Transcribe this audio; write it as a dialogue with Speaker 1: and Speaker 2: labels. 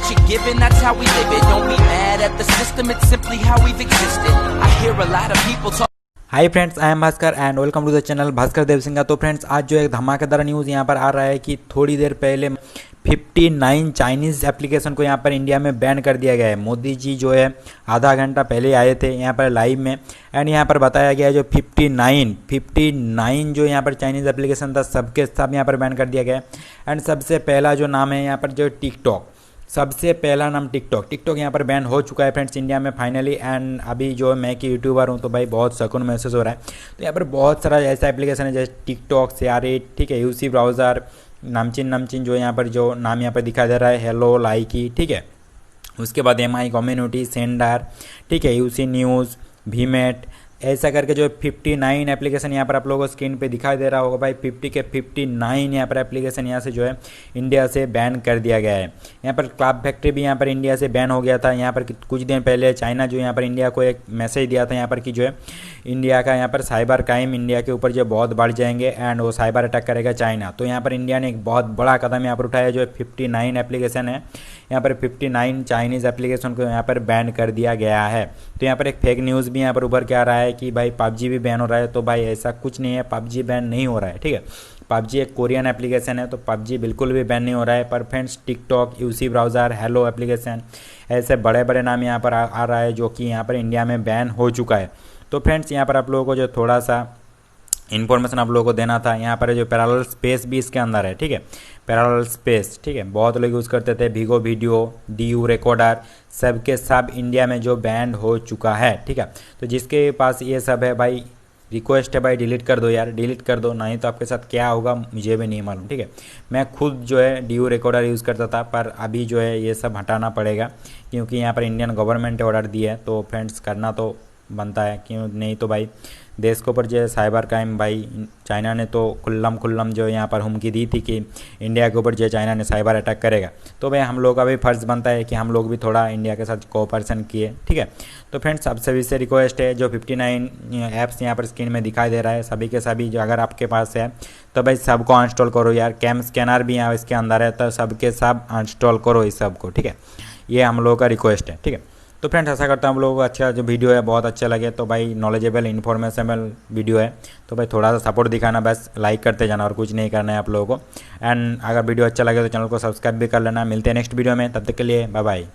Speaker 1: what you're given, that's how we live it. Don't be mad at the system, it's simply how we've existed. I hear a lot of people talk.
Speaker 2: Hi friends, I am Bhaskar and welcome to the channel Bhaskar Devsinga. तो friends, आज जो एक धमाकेदार news यहाँ पर आ रहा है कि थोड़ी देर पहले 59 चाइनीज़ एप्लीकेशन को यहाँ पर इंडिया में बैन कर दिया गया है। मोदी जी जो है आधा घंटा पहले आए थे यहाँ पर लाइव में, एंड यहाँ पर बताया गया है जो 59 जो यहाँ पर चाइनीज़ एप्लीकेशन था सबके सब यहाँ पर बैन कर दिया गया है। एंड सबसे पहला जो नाम है यहाँ पर जो टिकटॉक, सबसे पहला नाम टिकटॉक यहाँ पर बैन हो चुका है फ्रेंड्स इंडिया में फाइनली। एंड अभी जो मैं कि यूट्यूबर हूँ तो भाई बहुत सुकून महसूस हो रहा है। तो यहाँ पर बहुत सारा ऐसा एप्लीकेशन है जैसे टिकटॉक, शेयरेट, ठीक है, यूसी ब्राउज़र, नामचिन जो यहाँ पर जो नाम यहाँ पर दिखाई दे रहा है, हेलो, लाइकी, ठीक है। उसके बाद MI कम्युनिटी, सेंडर, ठीक है, यूसी न्यूज़, वीमेट, ऐसा करके जो 59 एप्लीकेशन यहाँ पर आप लोगों को स्क्रीन पे दिखाई दे रहा होगा भाई। 50 के 59 यहाँ पर एप्लीकेशन यहाँ से जो है इंडिया से बैन कर दिया गया है। यहाँ पर क्लब फैक्ट्री भी यहाँ पर इंडिया से बैन हो गया था। यहाँ पर कुछ दिन पहले चाइना जो यहाँ पर इंडिया को एक मैसेज दिया था यहाँ पर कि जो है इंडिया का यहाँ पर साइबर क्राइम इंडिया के ऊपर जो बहुत बढ़ जाएंगे एंड वो साइबर अटैक करेगा चाइना। तो यहाँ पर इंडिया ने एक बहुत बड़ा कदम यहाँ पर उठाया, जो 59 एप्लीकेशन है यहाँ पर 59 चाइनीज़ एप्लीकेशन को यहाँ पर बैन कर दिया गया है। तो यहाँ पर एक फेक न्यूज़ भी यहाँ पर उभर के आ रहा है कि भाई PUBG भी बैन हो रहा है। तो भाई ऐसा कुछ नहीं है, PUBG बैन नहीं हो रहा है, ठीक है। PUBG एक कोरियन एप्लीकेशन है, तो PUBG बिल्कुल भी बैन नहीं हो रहा है। पर friends, TikTok, UC browser, hello application, ऐसे बड़े बड़े नाम यहाँ पर आ रहा है जो कि यहाँ पर इंडिया में बैन हो चुका है। तो फ्रेंड्स, यहाँ पर आप लोगों को जो थोड़ा सा इन्फॉर्मेशन आप लोगों को देना था, यहाँ पर जो पैरेलल स्पेस भी इसके अंदर है, ठीक है, पैरेलल स्पेस, ठीक है, बहुत लोग यूज़ करते थे। Vigo वीडियो, DU रिकॉर्डर, सब के सब इंडिया में जो बैंड हो चुका है, ठीक है। तो जिसके पास ये सब है भाई, रिक्वेस्ट है भाई डिलीट कर दो यार, डिलीट कर दो, नहीं तो आपके साथ क्या होगा मुझे भी नहीं मालूम, ठीक है। मैं खुद जो है DU रिकॉर्डर यूज़ करता था, पर अभी जो है ये सब हटाना पड़ेगा क्योंकि यहाँ पर इंडियन गवर्नमेंट ने ऑर्डर दिया है। तो फ्रेंड्स, करना तो बनता है, क्यों नहीं तो भाई देश के ऊपर जो है साइबर क्राइम, भाई चाइना ने तो खुल्लम जो यहाँ पर हुमकी दी थी कि इंडिया के ऊपर जो है चाइना ने साइबर अटैक करेगा। तो भाई हम लोग का भी फ़र्ज़ बनता है कि हम लोग भी थोड़ा इंडिया के साथ कोऑपरेशन किए, ठीक है। तो फ्रेंड्स, आप सभी से रिक्वेस्ट है, जो 59 ऐप्स यहाँ पर स्क्रीन में दिखाई दे रहा है सभी के सभी जो अगर आपके पास है तो भाई सबको अनइंस्टॉल करो यार। कैम स्कैनर भी यहाँ इसके अंदर है, तो सबके सब अनइंस्टॉल करो इस सबको, ठीक है। ये हम लोगों का रिक्वेस्ट है, ठीक है। तो फ्रेंड्स, ऐसा करता हूँ हम लोगों को अच्छा जो वीडियो है बहुत अच्छा लगे तो भाई नॉलेजेबल इन्फॉर्मेशनल वीडियो है, तो भाई थोड़ा सा सपोर्ट दिखाना, बस लाइक करते जाना और कुछ नहीं करना है आप लोगों को। एंड अगर वीडियो अच्छा लगे तो चैनल को सब्सक्राइब भी कर लेना। मिलते हैं नेक्स्ट वीडियो में, तब तक के लिए बाय बाय।